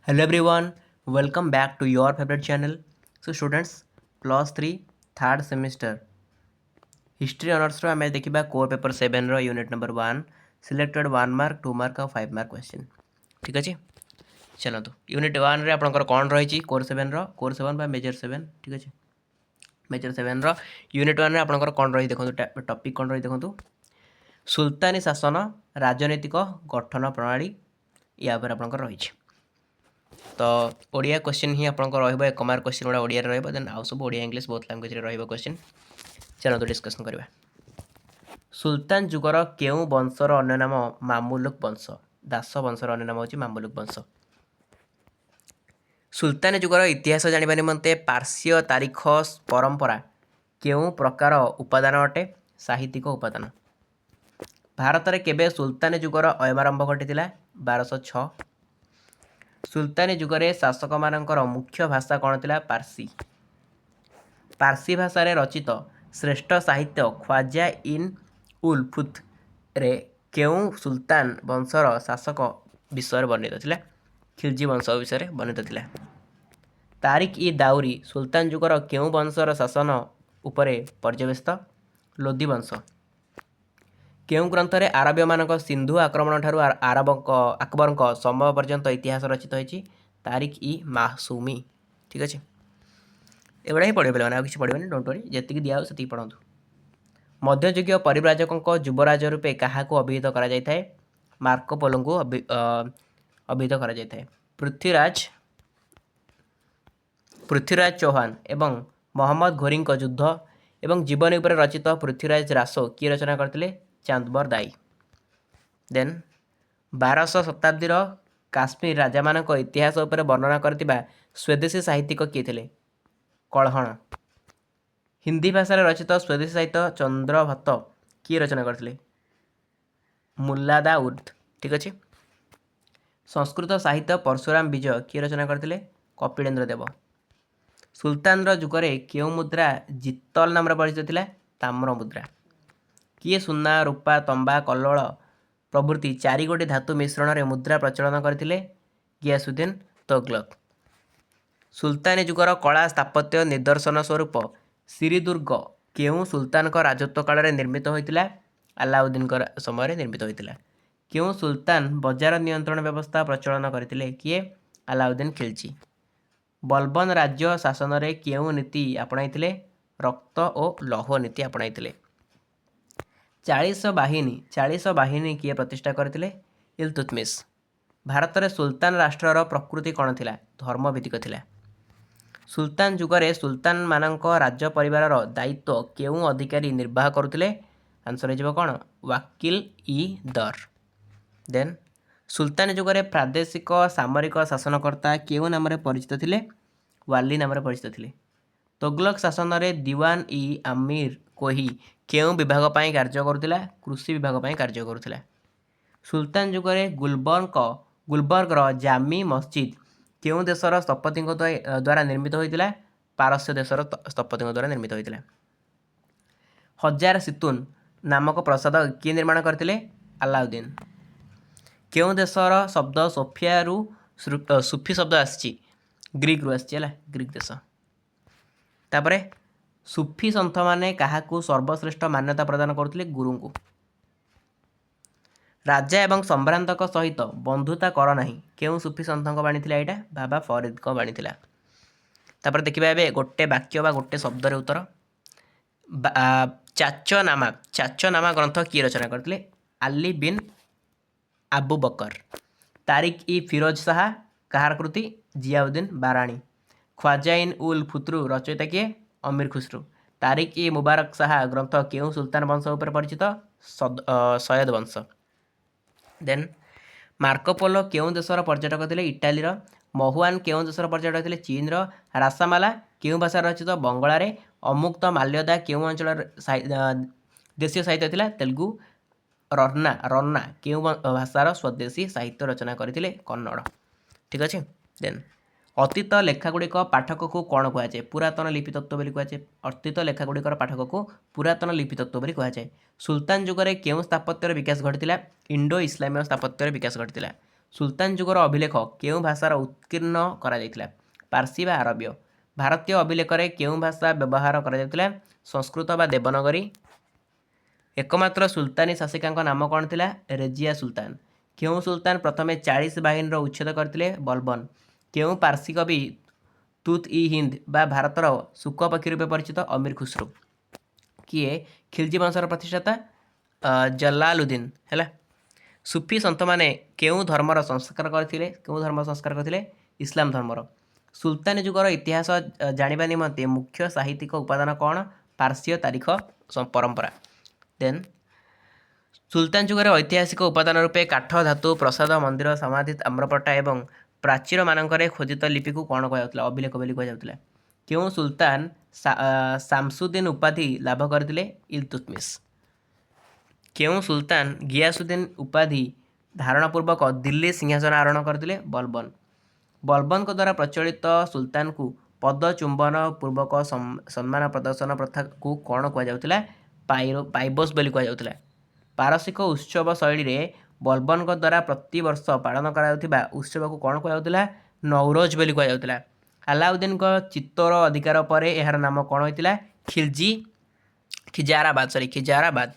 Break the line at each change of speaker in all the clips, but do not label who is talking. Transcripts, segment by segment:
Hello everyone, welcome back to your favorite channel. So students, plus 3 third semester history honors रो आम देखा core paper 7 रो unit number 1 selected 1 mark 2 mark और 5 mark question ठीक अच्छे। चलतु यूनिट 1 रे आपनकर कौन रही कोर 7 रो कोर 7 बा मेजर 7 ठीक अच्छे। मेजर 7 रो यूनिट 1 रे आपनकर कौन रही देखो टॉपिक कौन रही देखो सुल्तानी शासन राजनीतिक गठन प्रणाली या आपनकर रही। तो ओडिया क्वेश्चन ही आपको रही एक मार्क क्वेश्चन गुड़ा ओडिया देन आउ सब ओडिया इंग्लिश बहुत लैंग्वेज क्वेश्चन चलो डिस्कसन करवा। सुल्तान जुगर केउ वंशर अन्य नाम मामुलुक वंश दास वंशर अन्य नाम हूँ मामुलुक वंश। सुल्तान जुगर इतिहास जाना निमंते पार्श्य तारीख परंपरा केउ प्रकार उपादान अटे साहित्यिक उपादान। भारत में केबे सुल्तान जुगर अयमारंभ घटी 1206। सुल्तानी जुगरे शासक मानकर मुख्य भाषा कौन थिला पारसी। पारसी भाषा रे रचित श्रेष्ठ साहित्य ख्वाजा इन उल फुत रे केउ सुल्तान वंशर शासक विषय वर्णित थिला खिलजी वंश विषय वर्णित थिला। तारिक इ दाउरी सुल्तान जुगर केउ वंशर शासन उपरे पर्यवेसित लोदी वंश। केउ ग्रंथ रे आरबीय मानक सिंधु आक्रमण ठारू अकबर समय पर्यंत इतिहास रचित होती तारिक इ मासूमी ठीक अच्छे। एगुड़ा ही पढ़े पे किसी पढ़े डोंट वरी जी दिया से पढ़ु। मध्ययुगीय परिव्राजकों युवराज रूपे क्या अभिहित कर मार्को पोलो को अभिहित कर पृथ्वीराज चौहान एवं मोहम्मद घोरी युद्ध एवं जीवन उपर रचित पृथ्वीराज रासो किए रचना करते चांदबर दाई। देन 1200 शताब्दी काश्मीर राजा मान इतिहास उपर वर्णना करथिबा स्वदेशी साहित्यिक किए थे कलहण। हिंदी भाषा रचित स्वदेशी साहित्य चंद्रभट्ट किए रचना करथिले मुल्ला उर्द ठीक अच्छे। संस्कृत साहित्य परशुराम विजय किए रचना करथिले कपिलेन्द्र देव। सुल्तान जुगरे केउ मुद्रा जितल नाम परिचित थिला ताम्र मुद्रा। किए सुना रूपा तंबा कल्लोल प्रभृति 4 गोटी धातु मिश्रण में मुद्रा प्रचलन करथिले गियासुद्दीन तुगलक। सुल्तानी जुगर कला स्थापत्य निदर्शन स्वरूप सिरिदुर्ग केउ सुल्तान राजत्व काल में निर्मित होता अलाउद्दीन समय निर्मित होता। केउ सुल्तान बजार नियंत्रण व्यवस्था प्रचलन करथिले किए अलाउद्दीन खिलजी। बलबन राज्य शासन में केउ नीति आपणाइथिले रक्त और लौह नीति आपणाइथिले। 40 बाहिनी किए प्रतिष्ठा करथिले इल्तुतमिश। भारत में सुल्तान राष्ट्रर प्रकृति कौन थिला धर्मभित्तिक थिला। सुल्तान जुगरे सुल्तान मानक राज्य परिवार दायित्व केउ अधिकारी निर्वाह करुथिले आंसर हो कौन वाकिल इ दर। देन सुल्तान जुगरे प्रादेशिक सामरिक शासनकर्ता केउ नाम परिचित थिले वाली नाम परिचित थिले। तुगलक शासन में दीवान इ आमिर कोही केउ विभाग पाई कार्य करुथिला कृषि विभाग पाई कार्य करुथिला। सुल्तान जुगरे गुलबर्गर जामी मस्जिद केउ देशर स्थपति द्वारा निर्मित होता पारस्य देशर स्थपति द्वारा निर्मित होता। हजार सितुन नामक प्रसाद किए निर्माण करते अलाउद्दीन। केउ देशर शब्द सोफिया रु सुफी शब्द आसी ग्रीक रु आसी ग्रीक देश। तापरे सुफी सन्थ माने काहाकू सर्वश्रेष्ठ मान्यता प्रदान करते गुरु को। राजा एवं सम्भ्रांतक सहित बंधुता कर नाही केउ सुफी सन्थक बाणी थिला एटा बाबा फरीद को बाणी थिला। तापर देखिबा एबे गोटे वाक्य बा गोटे शब्द रे उत्तर चाचनामा ग्रंथ किए रचना करते अली बिन आबू बकर। तारिक इ फिरोज शाह कहार कृति जियाउद्दीन बाराणी। ख्वाजा इन उल फुत्रु रचयिता किए अमीर खुसरू। तारिक इ मुबारक शाह ग्रंथ केउ सुल्तान वंश उपर परिचित सयद वंश। देन मार्को पोलो केउ देशर पर्यटक थे इटालीर। महुआन केउ देशर पर्यटक थे चीनर। रासामाला केउ भाषा रचित बंगला रे। अमुक्त माल्यदा केउ अंचल देशीय साहित्य थिला तेलुगु। रन्ना केउ भाषार स्वदेशी साहित्य रचना करथिले कन्नड़ ठीक अच्छे। देन अतीत लेखागुड़िक पाठक को कौन कहुए पुरातन लिपि तत्व बोली कहुए। अतीत लेखागुड़िकर पाठक को पुरातन लिपि तत्व बोली कहुए। सुल्तान जुगरे केउ स्थापत्यर विकास घटिला इंडो इस्लामीय स्थापत्यर विकास घटिला। सुल्तान जुगर अभिलेख केउं भाषार उत्कीर्ण करा जायतिला पारसी बा आरबीय भारतीय अभिलेख केउं भाषा व्यवहार करा जायतिला संस्कृत बा देवनागरी एकमात्र सुल्तानी शासिका नाम कौन थिला रेजिया सुल्तान केउं सुल्तान प्रथमे 40 बाहिनीर उच्छेद करथिले बलबन केउं पारसी कवि तुत इ हिंद बा भारतर शुक पक्षी रूपे परिचित अमीर खुसरो किए खिलजी वंशर प्रतिष्ठाता जलालुद्दीन है सुफी सन्त माने केउं धर्मर संस्कार करथिले केउं धर्म संस्कार करथिले इस्लाम धर्मर सुल्तानी जुगर इतिहास जानिबा निमंते मुख्य साहित्यिक उपादान कौन पार्सीय तारीख परंपरा देन सुल्तान जुगर ऐतिहासिक उपादान रूपे काठ धातु प्रसाद मंदिर समाधि आम्रपट्टा एवं प्राचीर मानकरे खोजित लिपि को कौन कहुला अभिलेख बोली कहुला केउं सुल्तान शामसुद्दीन उपाधि लाभ करथिले इल्तुतमिश केउं सुल्तान गियासुद्दीन उपाधि धारणपूर्वक दिल्ली सिंहासन आरोहण करथिले बलबन बलबन द्वारा प्रचलित सुल्तान को पद चुंबन पूर्वक सम्मान प्रदर्शन प्रथा को कौन कहुला पाइबस बोली कहुला पारसिक उत्सव शैली रे बलबन द्वारा प्रति वर्ष पालन करा उत्सव को कौन कहुला नौरोज बोली कहुला अलाउद्दीन चित्तौर अधिकार पर यार नाम कौन होता खिजाराबाद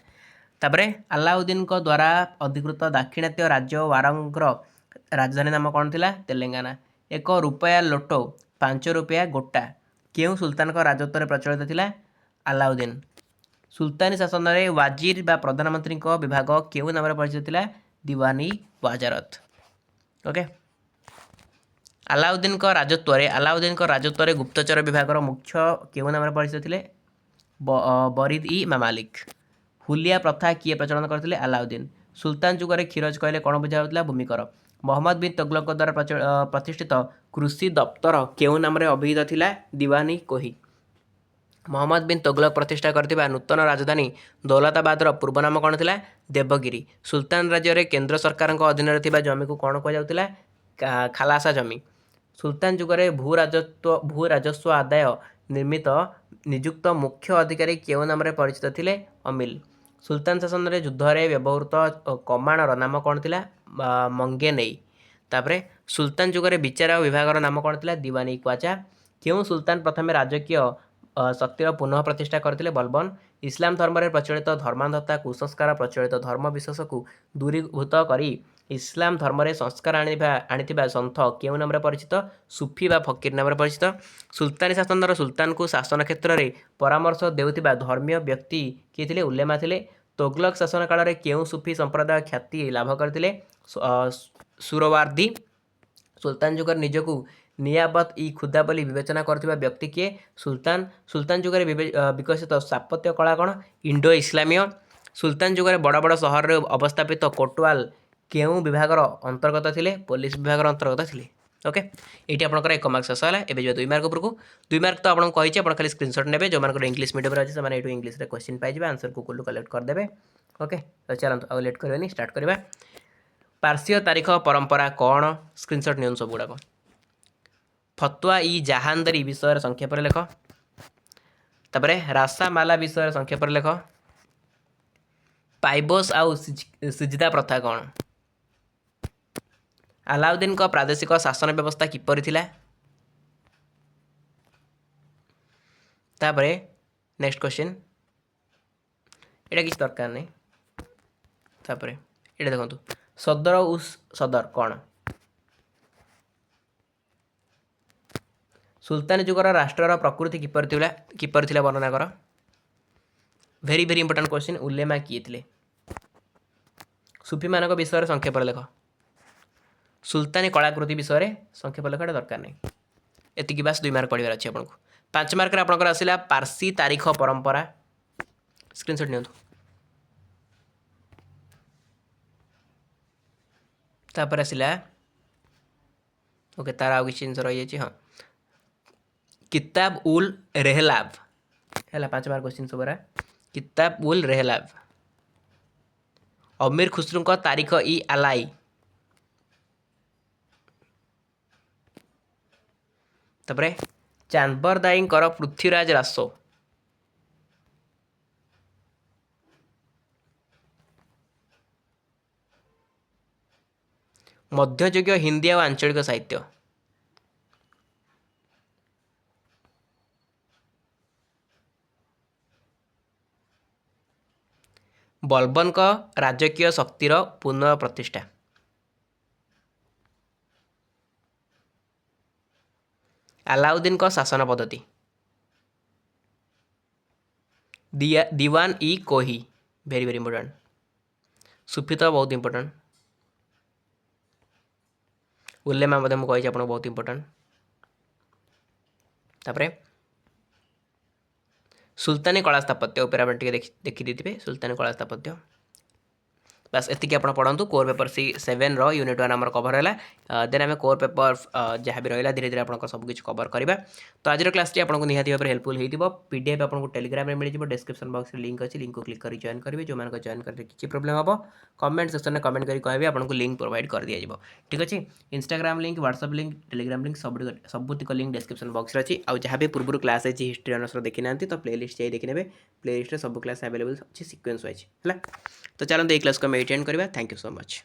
तापरे अलाउद्दीन द्वारा अधिकृत दाक्षिणात्य राज्य वारंगर राजधानी नाम कौन थिला तेलंगाना एक रुपया लोटो 5 रुपया गोटा केउं सुल्तान राजत्व प्रचलित थिला अलाउद्दीन सुल्तानी शासन में वाजिर बा प्रधानमंत्री विभाग केउं नाम परिचित थिला दीवानी वाजारत ओके अलाउद्दीन राजत्व गुप्तचर विभाग मुख्य केउं नाम परिचित थिले बरीद इ मामालिक हुलिया प्रथा किए प्रचलन करथिले अलाउद्दीन सुल्तान जुगर खीरज कहले कौन बुझा होता भूमिकर मोहम्मद बिन तुगलक द्वारा प्रतिष्ठित कृषि दप्तर केउं नाम अभिहित थिला दीवानी कोही मोहम्मद बिन तुगलक प्रतिष्ठा करथिबा नूतन राजधानी दौलताबादर पूर्व नाम कौन थिला देवगिरी सुल्तान राज्य रे केंद्र सरकार अधीन थिबा जमी को कौन कहुला खालासा जमी सुल्तान जुगर भू राजस्व आदाय निर्मित नियुक्त मुख्य अधिकारी केउं नाम परिचित थिले अमिल सुल्तान शासन में युद्ध में व्यवहृत कमाणर नाम कौन थिला मंगेनेई तापरे सुल्तान जुगर विचार विभाग नाम कौन थिला दीवानी क्वाचा केउं सुल्तान प्रथम राजकीय शक्तिर पुनः प्रतिष्ठा करथिले बलबन इस्लाम धर्म में प्रचलित धर्मांधता कुसंस्कार प्रचलित धर्म विशेष को दूरीभूत करी इस्लाम धर्म में संस्कार आनिथिबा सन्थ केउं नाम परिचित सुफी बा फकीर नाम परिचित सुल्तानी शासन सुल्तान को शासन क्षेत्र में परामर्श देउथिबा धर्मीय व्यक्ति किए थिले उलेमा थिले तुगलक शासन काल में केउं सुफी संप्रदाय ख्याति लाभ करथिले सुरवार्दी सुल्तान जुगर निजकू नियाबत इ खुदा बोली विवेचना करथिबा व्यक्ति किए सुल्तान जुगर विकसित स्थापत्य कला कौन इंडो इस्लामीय सुल्तान जुगर बड़ बड़ सहर रे अवस्थापित कोटवाल केउं विभागर अंतर्गत थिले पुलिस विभागर अंतर्गत थिले ओके ये आपंकर 1 मार्क शेष है एवं 2 मार्क उपरकू 2 मार्क तो आपको कही आप खाली स्क्रीनशॉट ने जो मैं इंग्लिश मीडियम अच्छे से इंग्लिश क्वेश्चन पाइबे आंसर गूगल कलेक्ट करदे ओके तो चलते आउ लेट करनी स्टार्ट करवा पार्सीय तारीख परंपरा कौन स्क्रीनशॉट नियन सब गुड़ाक फतुआ इ जहानदारी विषय संक्षेप लेख तापरे रासामाला विषय संक्षेप लेख पाइबस आउ सिजदा प्रथा कौन अलाउद्दीन प्रादेशिक शासन व्यवस्था किपरि थिला तापरे नेक्स्ट क्वेश्चन एटा किसी दरकार नहीं तापरे एटा देखंतु सदर उस सदर कौन सुल्तान जुगर राष्ट्रर प्रकृति किपरि थिला वर्णना कर वेरी वेरी इंपोर्टेंट क्वेश्चन उलेमा किए थिले सुफी मानक विषय संक्षेप लेख सुल्तानी कलाकृति विषय संक्षेप लेखा दरकार नहीं एति बास 2 मार्क पढ़ार अच्छे आपको 5 मार्क आपंकर आसला पारसी तारीख परंपरा स्क्रीनशॉट नियंतु तापर आसला ओके तार आउ किसी जिन रही हाँ किताब उल रेहलाब है 5 मार्क क्वेश्चन सब किताब उल रेहलाब अमीर खुसरू तारीख इ आलाई तापरे चांदबरदाई पृथ्वीराज रासो मध्ययुगीय हिंदी और आंचलिक साहित्य बलबन राजकीय शक्तिर पुनःप्रतिष्ठा अलाउद्दीन शासन पद्धति दीवान ई कोही वेरी वेरी इंपोर्टेंट सुफी तो बहुत इंपोर्टेंट उल्लेमा मुझे आपको बहुत इंपोर्टेंट तापरे सुल्तानी कला स्थापत्य उपर आप देखी सुल्तानी कला स्थापत्य बस एतिकी आप पढ़ू कोर पेपर 7 यूनिट 1 आम कभर है देन आम कोर पेपर जहाँ भी रहा धीरे धीरे आप सब कुछ कवर करवा तो आज क्लास आपको निहाती भाव हेल्पफुल हो पीडीएफ आपको टेलीग्राम में मिल जाए डिस्क्रिप्शन बॉक्स में लिंक अच्छी लिंक को क्लिक कर जॉइन करेंगे जो मैंने जॉइन करते किसी प्रोब्लेम हम कमेंट सेक्शन में कमेंट करेंगे कहे आपको लिंक प्रोवाइड कर दिया ठीक अच्छे Instagram link WhatsApp link Telegram link सबुतिक लिंक डिस्क्रिप्शन बॉक्स अच्छी आउ जहाँ भी पूर्व क्लास अच्छी हिस्ट्री अनर्स देखी ना तो प्लेलिस्ट जाए देखने प्लेलिस्ट सब क्लास अवेलेबल अच्छी सिक्वेन्स वाइज है तो चलते ये क्लास को एटेंड करवा थैंक यू सो मच।